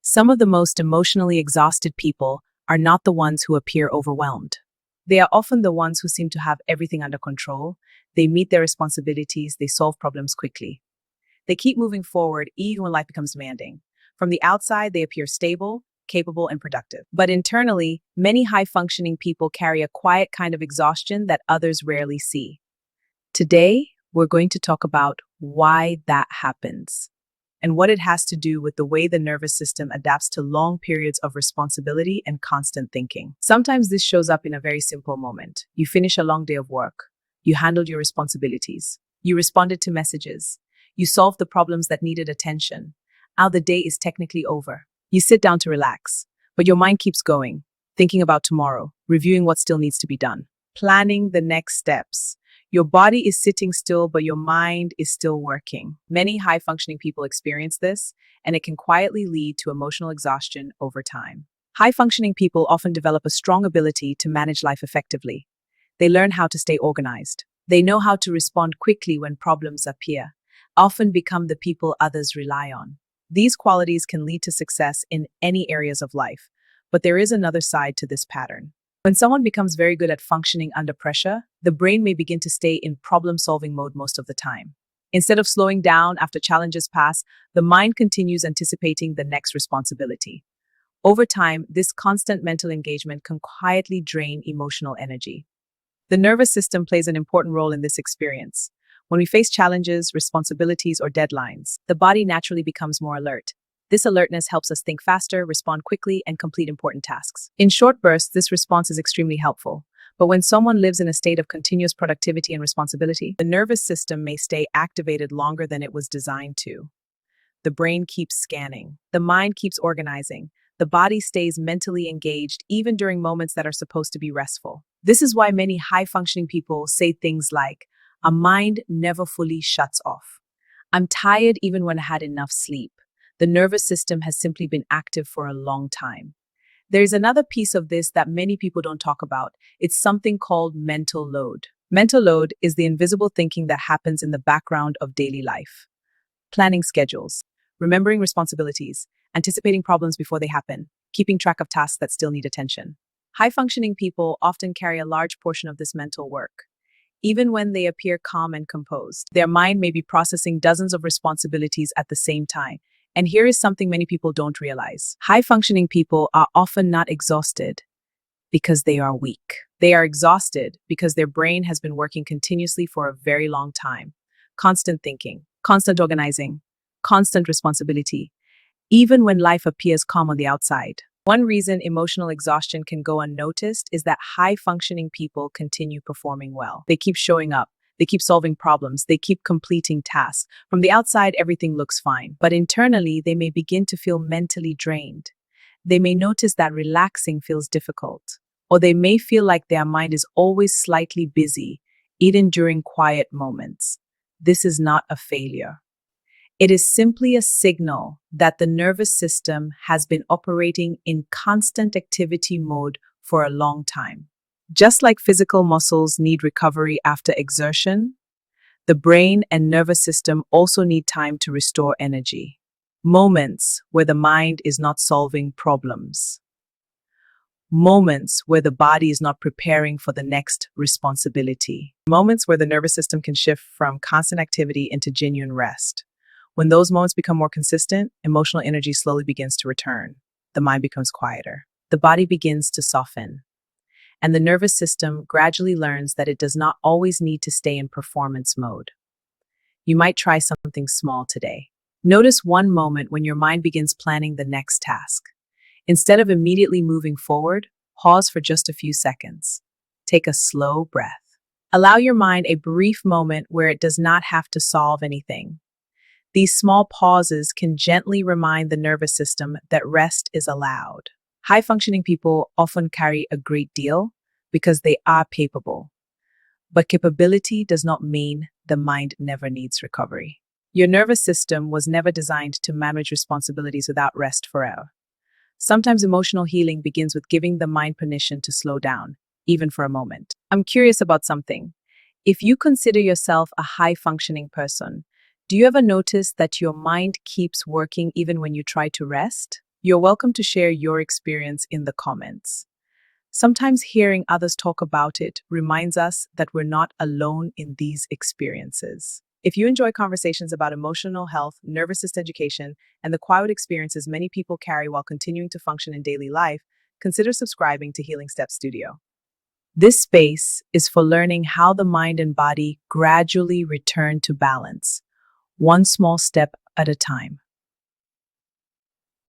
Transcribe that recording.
Some of the most emotionally exhausted people are not the ones who appear overwhelmed. They are often the ones who seem to have everything under control. They meet their responsibilities, they solve problems quickly. They keep moving forward even when life becomes demanding. From the outside, they appear stable, capable, and productive. But internally, many high functioning people carry a quiet kind of exhaustion that others rarely see. Today, we're going to talk about why that happens and what it has to do with the way the nervous system adapts to long periods of responsibility and constant thinking. Sometimes this shows up in a very simple moment. You finish a long day of work. You handled your responsibilities. You responded to messages. You solved the problems that needed attention. Now the day is technically over. You sit down to relax, but your mind keeps going, thinking about tomorrow, reviewing what still needs to be done, planning the next steps. Your body is sitting still, but your mind is still working. Many high functioning people experience this, and it can quietly lead to emotional exhaustion over time. High functioning people often develop a strong ability to manage life effectively. They learn how to stay organized. They know how to respond quickly when problems appear, often become the people others rely on. These qualities can lead to success in any areas of life, but there is another side to this pattern. When someone becomes very good at functioning under pressure, the brain may begin to stay in problem-solving mode most of the time. Instead of slowing down after challenges pass, the mind continues anticipating the next responsibility. Over time, this constant mental engagement can quietly drain emotional energy. The nervous system plays an important role in this experience. When we face challenges, responsibilities, or deadlines, the body naturally becomes more alert. This alertness helps us think faster, respond quickly, and complete important tasks. In short bursts, this response is extremely helpful. But when someone lives in a state of continuous productivity and responsibility, the nervous system may stay activated longer than it was designed to. The brain keeps scanning. The mind keeps organizing. The body stays mentally engaged even during moments that are supposed to be restful. This is why many high-functioning people say things like, "A mind never fully shuts off. I'm tired even when I had enough sleep." The nervous system has simply been active for a long time. There's another piece of this that many people don't talk about. It's something called mental load. Mental load is the invisible thinking that happens in the background of daily life. Planning schedules, remembering responsibilities, anticipating problems before they happen, keeping track of tasks that still need attention. High-functioning people often carry a large portion of this mental work. Even when they appear calm and composed, their mind may be processing dozens of responsibilities at the same time. And here is something many people don't realize. High-functioning people are often not exhausted because they are weak. They are exhausted because their brain has been working continuously for a very long time. Constant thinking, constant organizing, constant responsibility, even when life appears calm on the outside. One reason emotional exhaustion can go unnoticed is that high-functioning people continue performing well. They keep showing up. They keep solving problems. They keep completing tasks. From the outside, everything looks fine. But internally, they may begin to feel mentally drained. They may notice that relaxing feels difficult. Or they may feel like their mind is always slightly busy, even during quiet moments. This is not a failure. It is simply a signal that the nervous system has been operating in constant activity mode for a long time. Just like physical muscles need recovery after exertion, the brain and nervous system also need time to restore energy. Moments where the mind is not solving problems. Moments where the body is not preparing for the next responsibility. Moments where the nervous system can shift from constant activity into genuine rest. When those moments become more consistent, emotional energy slowly begins to return. The mind becomes quieter. The body begins to soften. And the nervous system gradually learns that it does not always need to stay in performance mode. You might try something small today. Notice one moment when your mind begins planning the next task. Instead of immediately moving forward, pause for just a few seconds. Take a slow breath. Allow your mind a brief moment where it does not have to solve anything. These small pauses can gently remind the nervous system that rest is allowed. High-functioning people often carry a great deal because they are capable. But capability does not mean the mind never needs recovery. Your nervous system was never designed to manage responsibilities without rest forever. Sometimes emotional healing begins with giving the mind permission to slow down, even for a moment. I'm curious about something. If you consider yourself a high-functioning person, do you ever notice that your mind keeps working even when you try to rest? You're welcome to share your experience in the comments. Sometimes hearing others talk about it reminds us that we're not alone in these experiences. If you enjoy conversations about emotional health, nervous system education, and the quiet experiences many people carry while continuing to function in daily life, consider subscribing to Healing Steps Studio. This space is for learning how the mind and body gradually return to balance, one small step at a time.